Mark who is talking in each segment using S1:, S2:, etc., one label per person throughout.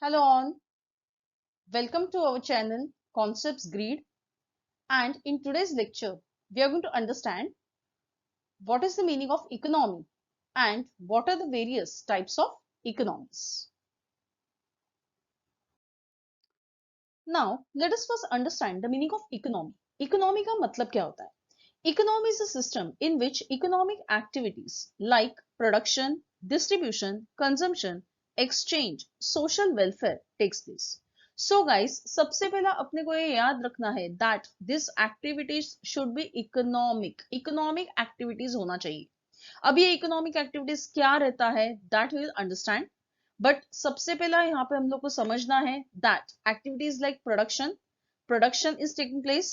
S1: Hello all, welcome to our channel Concepts Grid, and in today's lecture we are going to understand what is the meaning of economy and what are the various types of economies. Now let us first understand the meaning of economy. Economy का मतलब क्या होता है? Economy is a system in which economic activities like production, distribution, consumption, exchange, social welfare takes place. So guys, सबसे पहला अपने को ये याद रखना है that this activities should be economic. Economic activities होना चाहिए. अब ये economic activities क्या रहता है that we will understand. But सबसे पहला यहाँ पे हम लोग को समझना है that activities like production is taking place,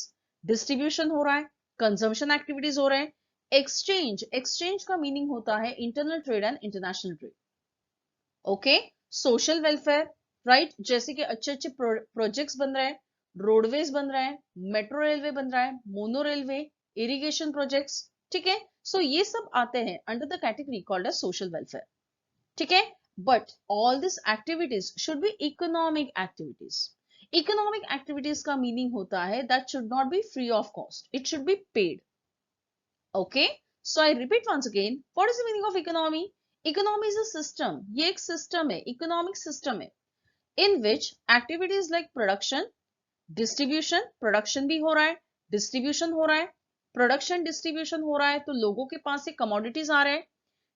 S1: distribution हो रहा है, कंजम्पशन एक्टिविटीज हो रहे हैं, एक्सचेंज का मीनिंग होता है internal trade and international trade. Okay, social welfare, right, जैसे कि अच्छे अच्छे प्रोजेक्ट्स बन रहे हैं, रोडवेज बन रहे हैं, मेट्रो रेलवे बन रहा है, मोनो रेलवे, इरिगेशन प्रोजेक्ट्स, ठीक है. सो ये सब आते हैं under the category called as social welfare, ठीक है. But all this activities should be economic activities. Economic activities का मीनिंग होता है that should not be free of cost, it should be paid. Okay, so I repeat once again, what is the meaning of economy? Economy is a system. ये एक system है, economic system है, in which activities like production, distribution, production भी हो रहा है, distribution हो रहा है, production distribution हो रहा है तो लोगों के पास से commodities आ रहे हैं,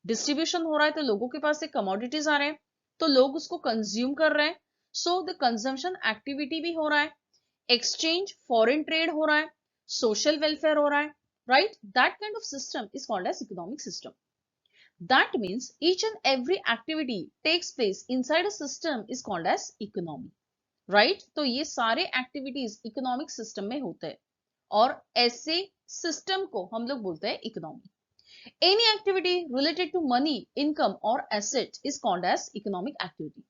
S1: distribution हो रहा है तो लोगों के पास से commodities आ रहे हैं, तो लोग उसको consume कर रहे हैं, so the consumption activity भी हो रहा है, exchange, foreign trade हो रहा है, social welfare हो रहा है, right? That kind of system is called as economic system. That means each and every activity takes place inside a system is called as economy, right? तो ये सारे activities economic system में होते हैं और ऐसे system को हम लोग बोलते हैं economy. Any activity related to money, income or asset is called as economic activity.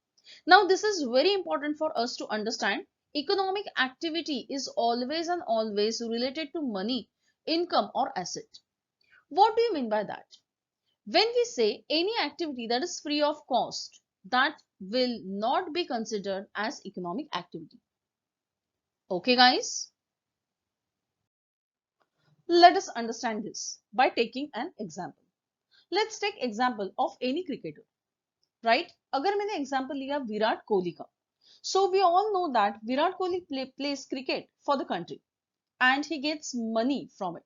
S1: Now this is very important for us to understand. Economic activity is always and always related to money, income or asset. What do you mean by that? When we say any activity that is free of cost, that will not be considered as economic activity. Okay guys? Let us understand this by taking an example. Let's take example of any cricketer, right? अगर मैंने example लिया विराट कोहली का, so we all know that Virat Kohli plays cricket for the country and he gets money from it.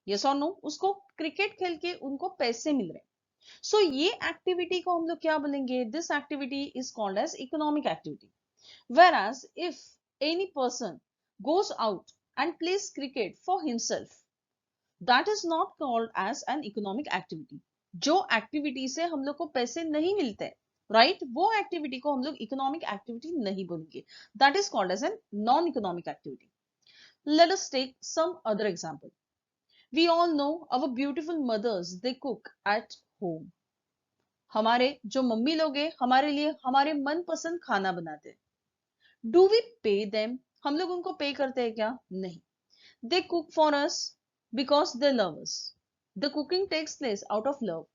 S1: Yes or no? उसको cricket खेल के उनको पैसे मिल रहे हैं. So ये एक्टिविटी को हम लोग क्या बोलेंगे? This activity is called as economic activity. Whereas if any person goes out and plays cricket for himself, that is not called as an economic activity. जो एक्टिविटी से हम लोग को पैसे नहीं मिलते, राइट, वो एक्टिविटी को हम लोग इकोनॉमिक एक्टिविटी नहीं बोलेंगे. That is called as an non economic activity. Let us take some other example. We all know our beautiful mothers, they cook at home. हमारे जो मम्मी लोग हैं हमारे लिए हमारे मनपसंद खाना बनाते हैं. Do we pay them? हम लोग उनको पे करते हैं क्या? नहीं. They cook for us because they love us. The cooking takes place out of love.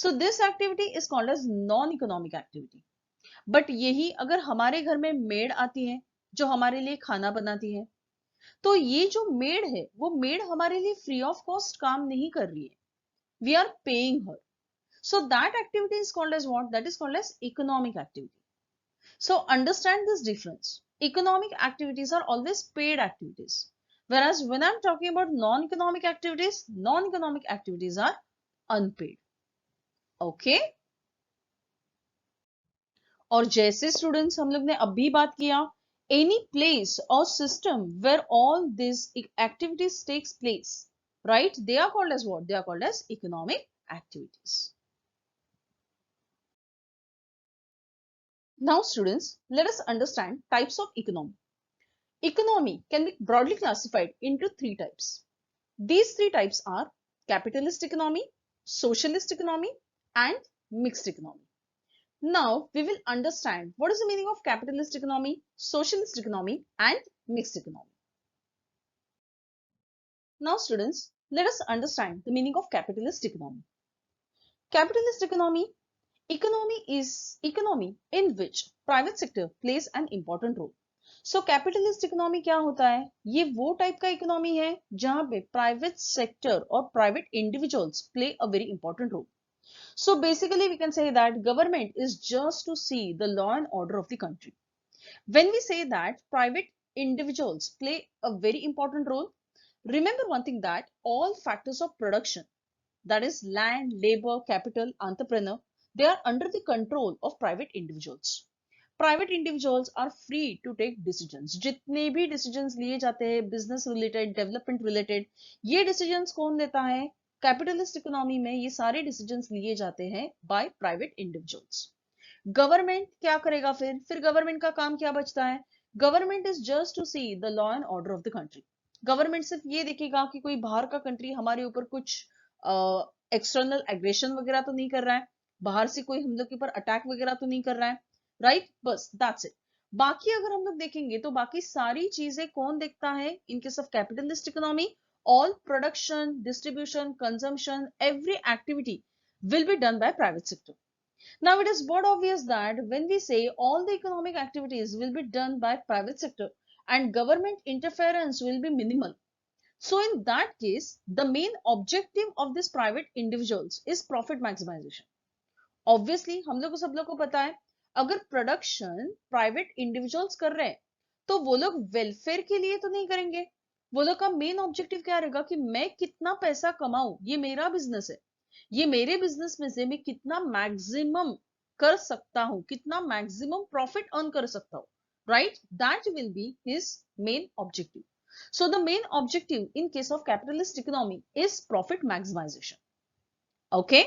S1: So this activity is called as non-economic activity. But यही अगर हमारे घर में मेड आती है जो हमारे लिए खाना बनाती है, तो ये जो मेड है वो मेड हमारे लिए फ्री ऑफ कॉस्ट काम नहीं कर रही है. We are paying her. So that activity is called as what? That is called as economic activity. So understand this difference. Economic activities are always paid activities. Whereas when I'm talking about non-economic activities are unpaid. Okay? और जैसे students हम लोग ने अभी बात किया, any place or system where all these activities takes place, right? They are called as what? They are called as economic activities. Now students, let us understand types of economy. Economy can be broadly classified into three types. These three types are capitalist economy, socialist economy, and mixed economy. Now we will understand what is the meaning of capitalist economy, socialist economy, and mixed economy. Now students, let us understand the meaning of capitalist economy. Capitalist economy economy in which private sector plays an important role. So capitalist economy क्या होता है? ये वो type का economy है जहां पे private sector और private individuals play a very important role. So basically we can say that government is just to see the law and order of the country. When we say that private individuals play a very important role, remember one thing, that all factors of production, that is land, labor, capital, entrepreneur, they are under the control of private individuals. Private individuals are free to take decisions. जितने भी decisions लिए जाते हैं business related, development related, ये decisions कौन लेता है? Capitalist economy में ये सारे decisions लिए जाते हैं by private individuals. गवर्नमेंट क्या करेगा? फिर गवर्नमेंट का काम क्या बचता है? Government is just to see the law and order of the country. Government सिर्फ ये देखेगा कि कोई बाहर का कंट्री हमारे ऊपर कुछ एक्सटर्नल एग्रेशन वगैरह तो नहीं कर रहा है, बाहर से कोई हम लोग के ऊपर अटैक वगैरह तो नहीं कर रहा है, राइट? बस दैट्स इट. बाकी अगर हम लोग देखेंगे तो बाकी सारी चीजें कौन देखता है इन case of capitalist economy? All production, distribution, consumption, every activity will be done by private sector. Now it is but obvious that when we say all the economic activities will be done by private sector and government interference will be minimal, so in that case the main objective of this private individuals is profit maximization. Obviously हम लोग को सब लोग को पता है, अगर production private individuals कर रहे हैं तो वो लोग वेलफेयर के लिए तो नहीं करेंगे. वो लोग का मेन ऑब्जेक्टिव क्या रहेगा कि मैं कितना पैसा कमाऊं, ये मेरा बिजनेस है, ये मेरे बिजनेस में से मैं कितना मैक्सिमम कर सकता हूं, कितना मैक्सिमम प्रॉफिट अर्न कर सकता हूं, right? That will be his main objective. So the main objective in case of capitalist economy is profit maximisation. Okay,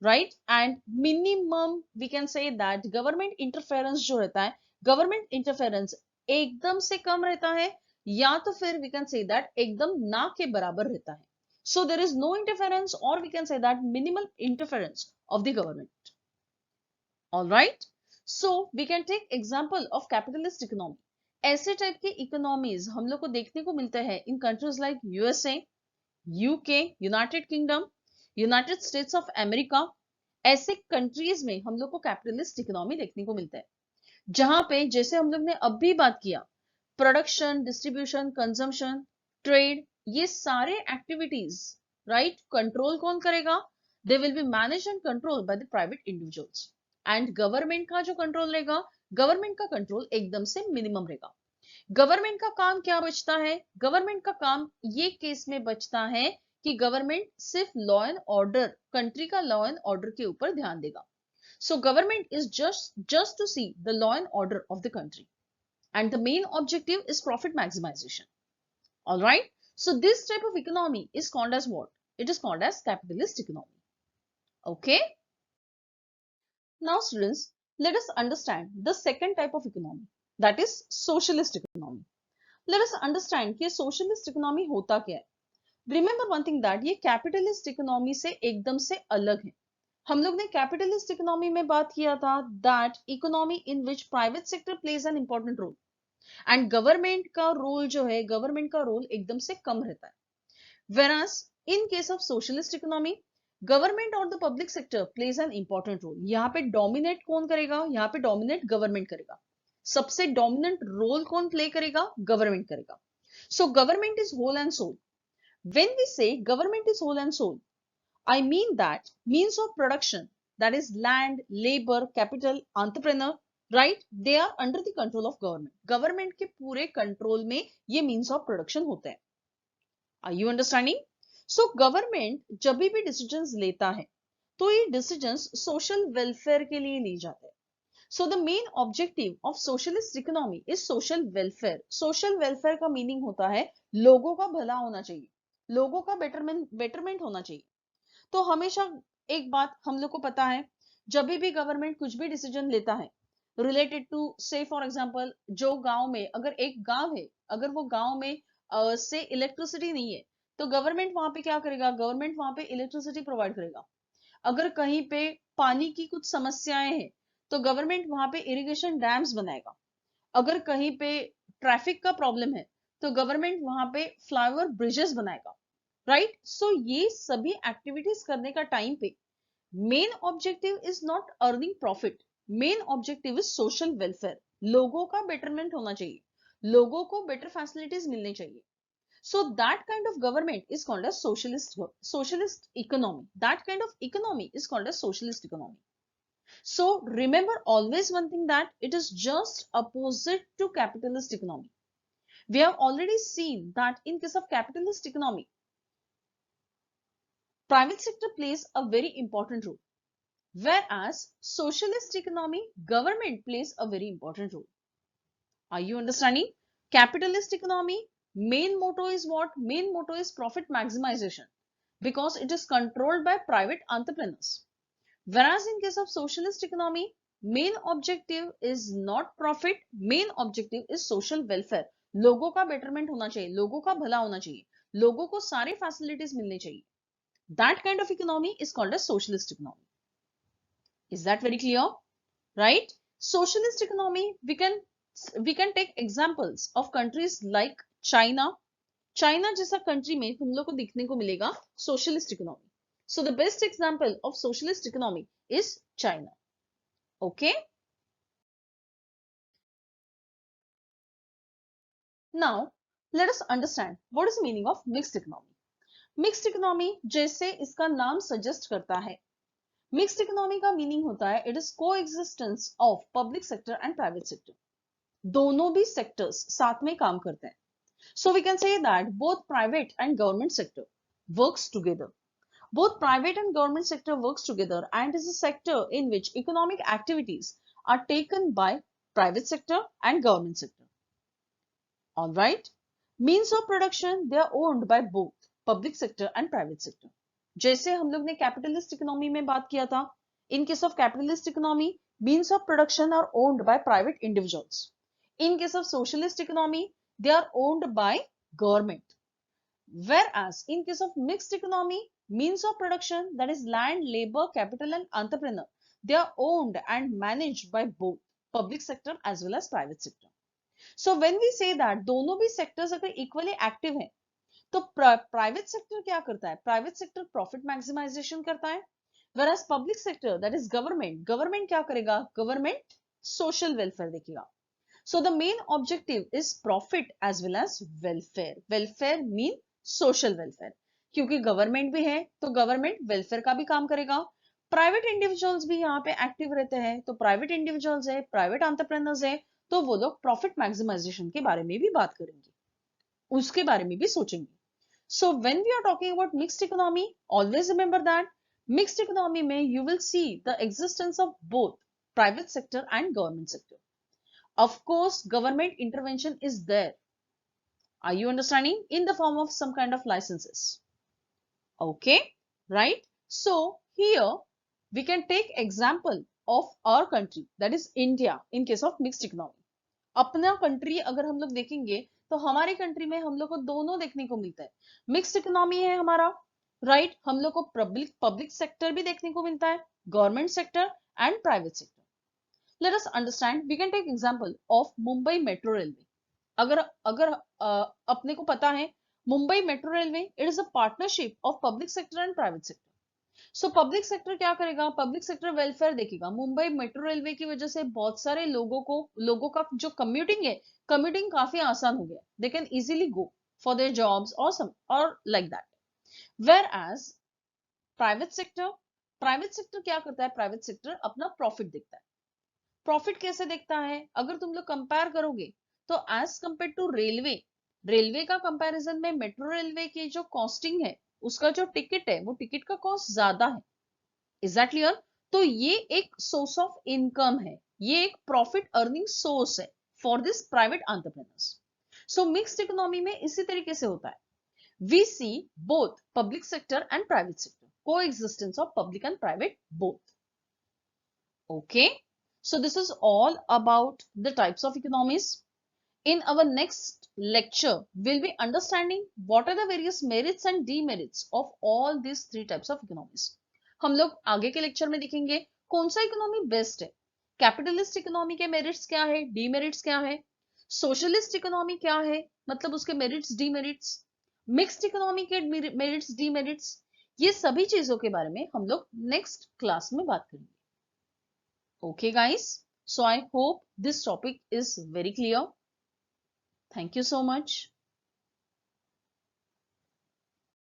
S1: right? And minimum we can say that government interference जो रहता है, government interference एकदम से कम रहता है या तो फिर वी कैन से दैट एकदम ना के बराबर रहता है. So there is no interference, or we can say that minimal interference of the government. All right. So we can take example of capitalist economy. ऐसे टाइप के इकोनॉमीज हम लोग को देखने को मिलते हैं in countries like USA, UK, United Kingdom, United States of America. ऐसे कंट्रीज में हम लोग को कैपिटलिस्ट इकोनॉमी देखने को मिलता है जहां पे जैसे हम लोग ने अब भी बात किया, प्रोडक्शन, डिस्ट्रीब्यूशन, कंजम्पशन, ट्रेड, ये सारे एक्टिविटीज, राइट, कंट्रोल कौन करेगा? They will be manage and control by the private individuals. And government का जो कंट्रोल रहेगा, गवर्नमेंट का कंट्रोल एकदम से मिनिमम रहेगा. गवर्नमेंट का काम क्या बचता है? गवर्नमेंट का काम ये केस में बचता है कि गवर्नमेंट सिर्फ लॉ एंड ऑर्डर, कंट्री का लॉ एंड ऑर्डर के ऊपर ध्यान देगा. सो government is just to see the law and order of the country, and the main objective is profit maximization. All right. So this type of economy is called as what? It is called as capitalist economy. Okay. Now students, let us understand the second type of economy, that is socialist economy. Let us understand कि socialist economy होता क्या है. Remember one thing, that ये capitalist economy से एकदम से अलग है. हम लोग ने कैपिटलिस्ट इकोनॉमी में बात किया था that economy in which private sector plays an important role, and government का रोल जो है, गवर्नमेंट का रोल एकदम से कम रहता है. whereas in case of socialist economy, government और the public sector plays an important role. यहाँ पे डोमिनेट कौन करेगा? यहाँ पे डोमिनेट गवर्नमेंट करेगा. सबसे डोमिनेंट रोल कौन प्ले करेगा? गवर्नमेंट करेगा. So government is whole and soul. When we say government is whole and soul, I mean that means of production, that is land, labor, capital, entrepreneur, right? They are under the control of government. Government के पूरे control में ये means of production होते हैं. Are you understanding? So government जब भी decisions लेता है तो ये decisions social welfare के लिए ली जाते हैं. So the main objective of socialist economy is social welfare. Social welfare का meaning होता है लोगों का भला होना चाहिए, लोगों का betterment होना चाहिए. तो हमेशा एक बात हम लोग को पता है, जब भी गवर्नमेंट कुछ भी डिसीजन लेता है रिलेटेड टू से फॉर एग्जांपल, जो गांव में अगर एक गांव है, अगर वो गांव में से इलेक्ट्रिसिटी नहीं है तो गवर्नमेंट वहां पे क्या करेगा? गवर्नमेंट वहां पे इलेक्ट्रिसिटी प्रोवाइड करेगा. अगर कहीं पे पानी की कुछ समस्याएं हैं तो गवर्नमेंट वहां पे इरिगेशन डैम्स बनाएगा. अगर कहीं पे ट्रैफिक का प्रॉब्लम है तो गवर्नमेंट वहां पे फ्लाईओवर ब्रिजेस बनाएगा. राइट? सो ये सभी एक्टिविटीज करने का टाइम पे main objective is not earning profit, main objective is social welfare, लोगों का बेटरमेंट होना चाहिए, लोगों को बेटर फैसिलिटीज मिलनी चाहिए. So that kind of government is called as socialist economy. That kind of economy is called as socialist economy. So remember always one thing, that it is just opposite to capitalist economy. We have already seen that in case of capitalist economy, private sector plays a very important role, whereas socialist economy, government plays a very important role. Are you understanding? Capitalist economy, main motto is what? Main motto is profit maximization, because it is controlled by private entrepreneurs. Whereas in case of socialist economy, main objective is not profit, main objective is social welfare. लोगों का betterment होना चाहिए, लोगों का भला होना चाहिए, लोगों को सारे facilities मिलने चाहिए. That kind of economy is called as socialist economy. Is that very clear? Right? Socialist economy, we can take examples of countries like China. China जैसा कंट्री में तुम लोग को दिखने को मिलेगा socialist economy. So the best example of socialist economy is China. Okay, now let us understand what is meaning of mixed economy. Mixed economy, जैसे इसका नाम सजेस्ट करता है, मिक्स्ड इकोनॉमी का मीनिंग होता है इट इज को existence of public sector and private sector. दोनों भी सेक्टर्स साथ में काम करते हैं. So we can say that both private and government sector works together. Both private and government sector works together and is a sector in which economic activities are taken by private sector and government sector. All right. Means of production, they are owned by both public sector and private sector. जैसे हम लोग ने capitalist economy में बात किया था, in case of capitalist economy, means of production are owned by private individuals. In case of socialist economy, they are owned by government. Whereas in case of mixed economy, means of production, that is land, labor, capital and entrepreneur, they are owned and managed by both public sector as well as private sector. So when we say that दोनों भी sectors अगर equally active हैं, तो private sector क्या करता है? Private sector profit maximization करता है, whereas public sector, that is government क्या करेगा? Government social welfare देखेगा. So the main objective is profit as well as welfare. Welfare mean social welfare. क्योंकि गवर्नमेंट भी है तो गवर्नमेंट वेलफेयर का भी काम करेगा. प्राइवेट इंडिविजुअल्स भी यहाँ पे एक्टिव रहते हैं, तो प्राइवेट इंडिविजुअल्स है, प्राइवेट एंटरप्रेन्योर्स है, तो वो लोग प्रॉफिट मैक्सिमाइजेशन के बारे में भी बात करेंगे, उसके बारे में भी सोचेंगे. So when we are talking about mixed economy, always remember that mixed economy में you will see the existence of both private sector and government sector. Of course, government intervention is there. Are you understanding? In the form of some kind of licenses. Okay, right? So here we can take example of our country, that is India, in case of mixed economy. अपना country अगर हम लोग देखेंगे तो हमारे country में हम लोग को दोनों देखने को मिलता है. मिक्स्ड इकोनॉमी है हमारा, राइट? हम लोग को पब्लिक सेक्टर भी देखने को मिलता है, government sector and private sector. Let us understand, we can take example of Mumbai Metro Railway. अगर अपने को पता है Mumbai metro railway, it is a partnership of public sector and private sector. So public sector क्या करेगा? Public sector welfare देखेगा. Mumbai metro railway की वजह से बहुत सारे लोगों का जो कम्यूटिंग है, कम्यूटिंग काफी आसान हो गया. They can easily go for their jobs और like that. Whereas private sector क्या करता है? प्राइवेट सेक्टर अपना प्रॉफिट देखता है. प्रॉफिट कैसे देखता है? अगर तुम लोग कंपेयर करोगे तो एज कंपेयर टू रेलवे का कंपैरिजन में मेट्रो रेलवे की जो कॉस्टिंग है, उसका जो टिकट है, वो टिकट का कॉस्ट ज्यादा है. Is that clear? तो ये एक सोर्स ऑफ इनकम है, ये एक प्रॉफिट अर्निंग सोर्स है for this private entrepreneurs. So mixed economy में इसी तरीके से होता है. We see both public sector and private sector, coexistence of public and private both. Okay, so this is all about the types of economies. In our next lecture, we'll be understanding what are the various merits and demerits of all these three types of economies. हम लोग आगे के lecture में देखेंगे कौन सा economy best है, capitalist economy के मेरिट्स क्या है, डीमेरिट्स क्या है, सोशलिस्ट इकोनॉमी क्या है, मतलब उसके मेरिट्स डीमेरिट्स, मिक्स्ड इकोनॉमी के मेरिट्स डीमेरिट्स, ये सभी चीजों के बारे में हम लोग नेक्स्ट क्लास में बात करेंगे। Okay guys, so I hope this topic is very clear. Thank you so much.